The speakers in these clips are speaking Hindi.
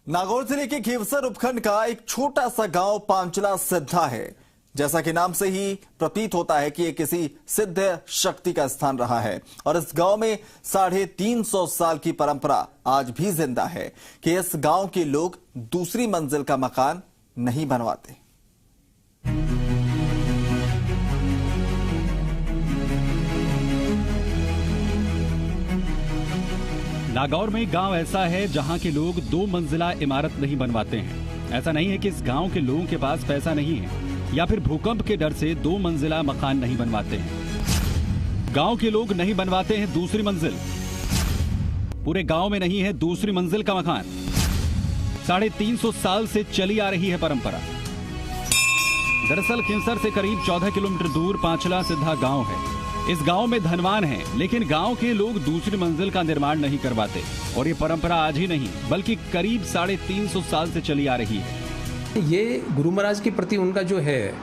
नागौर जिले के घेवसर उपखंड का एक छोटा सा गांव पांचला सिद्धा है। जैसा कि नाम से ही प्रतीत होता है कि ये किसी सिद्ध शक्ति का स्थान रहा है और इस गांव में 350 साल की परंपरा आज भी जिंदा है कि इस गांव के लोग दूसरी मंजिल का मकान नहीं बनवाते। नागौर में गांव ऐसा है जहां के लोग 2 मंजिला इमारत नहीं बनवाते हैं। ऐसा नहीं है कि इस गांव के लोगों के पास पैसा नहीं है या फिर भूकंप के डर से 2 मंजिला मकान नहीं बनवाते हैं। गांव के लोग नहीं बनवाते हैं दूसरी मंजिल। पूरे गांव में नहीं है दूसरी मंजिल का मकान। 350 साल से चली आ रही है परंपरा। दरअसल खिंसर से करीब 14 किलोमीटर दूर पांचला सिद्धा गांव है। इस गांव में धनवान हैं, लेकिन गांव के लोग दूसरी मंजिल का निर्माण नहीं करवाते और ये परंपरा आज ही नहीं बल्कि करीब 350 साल से चली आ रही है। ये गुरु महाराज के प्रति उनका जो है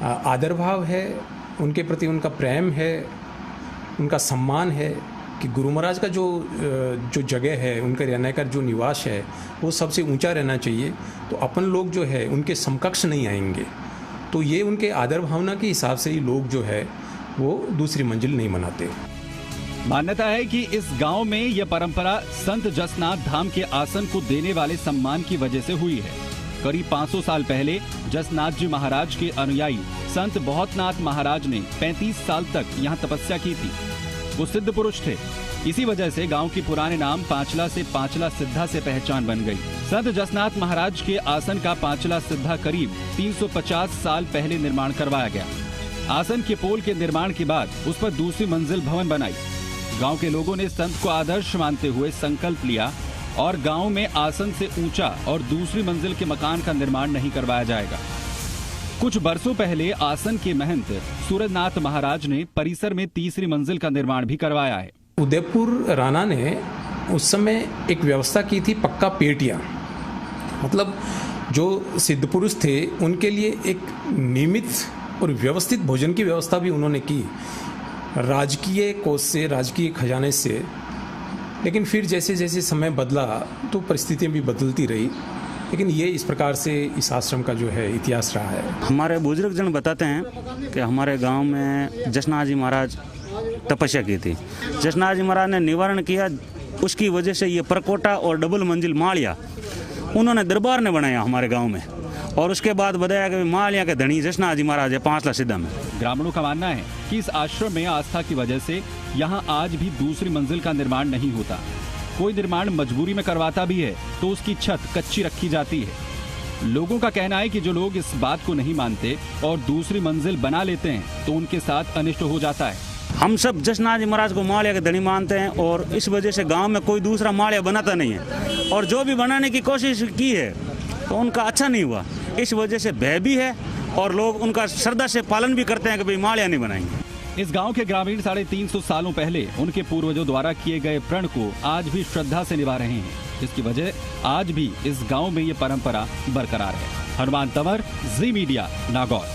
आदर भाव है, उनके प्रति उनका प्रेम है, उनका सम्मान है कि गुरु महाराज का जो जगह है, उनका रहने का जो निवास है वो सबसे ऊंचा रहना चाहिए। तो अपन लोग जो है उनके समकक्ष नहीं आएंगे। तो ये उनके आदर भावना के हिसाब से ही लोग जो है वो दूसरी मंजिल नहीं बनाते। मान्यता है कि इस गांव में यह परंपरा संत जसनाथ धाम के आसन को देने वाले सम्मान की वजह से हुई है। करीब 500 साल पहले जसनाथ जी महाराज के अनुयायी संत बहुतनाथ महाराज ने 35 साल तक यहाँ तपस्या की थी। वो सिद्ध पुरुष थे। इसी वजह से गांव के पुराने नाम पांचला से पांचला सिद्धा से पहचान बन गई। संत जसनाथ महाराज के आसन का पांचला सिद्धा करीब 350 साल पहले निर्माण करवाया गया। आसन के पोल के निर्माण के बाद उस पर दूसरी मंजिल भवन बनाई। गांव के लोगों ने संत को आदर्श मानते हुए संकल्प लिया और गांव में आसन से ऊंचा और दूसरी मंजिल के मकान का निर्माण नहीं करवाया जाएगा। कुछ बरसों पहले आसन के महंत सूरजनाथ महाराज ने परिसर में तीसरी मंजिल का निर्माण भी करवाया है। उदयपुर राणा ने उस समय एक व्यवस्था की थी, पक्का पेटियां। मतलब जो सिद्ध पुरुष थे उनके लिए एक नियमित और व्यवस्थित भोजन की व्यवस्था भी उन्होंने की, राजकीय कोष से, राजकीय खजाने से। लेकिन फिर जैसे जैसे समय बदला तो परिस्थितियां भी बदलती रही। लेकिन ये इस प्रकार से इस आश्रम का जो है इतिहास रहा है। हमारे बुजुर्ग जन बताते हैं कि हमारे गांव में जसनाथ जी महाराज तपस्या की थी। जसनाथ जी महाराज ने निवारण किया, उसकी वजह से ये परकोटा और डबल मंजिल मालिया उन्होंने दरबार ने बनाया हमारे गाँव में। और उसके बाद बताया कि मालिया के धनी जसनाथ जी महाराज है पांचला सिद्धा में। ग्रामीणों का मानना है कि इस आश्रम में आस्था की वजह से यहाँ आज भी दूसरी मंजिल का निर्माण नहीं होता। कोई निर्माण मजबूरी में करवाता भी है तो उसकी छत कच्ची रखी जाती है। लोगों का कहना है कि जो लोग इस बात को नहीं मानते और दूसरी मंजिल बना लेते हैं तो उनके साथ अनिष्ट हो जाता है। हम सब जसनाथ जी महाराज को मालिया के धनी मानते हैं और इस वजह से गाँव में कोई दूसरा मालिया बनाता नहीं है। और जो भी बनाने की कोशिश की है तो उनका अच्छा नहीं हुआ। इस वजह से भय भी है और लोग उनका श्रद्धा से पालन भी करते हैं कि भाई मालिया नहीं बनाएंगे। इस गांव के ग्रामीण 350 सालों पहले उनके पूर्वजों द्वारा किए गए प्रण को आज भी श्रद्धा से निभा रहे हैं। इसकी वजह आज भी इस गांव में ये परंपरा बरकरार है। हनुमान तंवर, जी मीडिया, नागौर।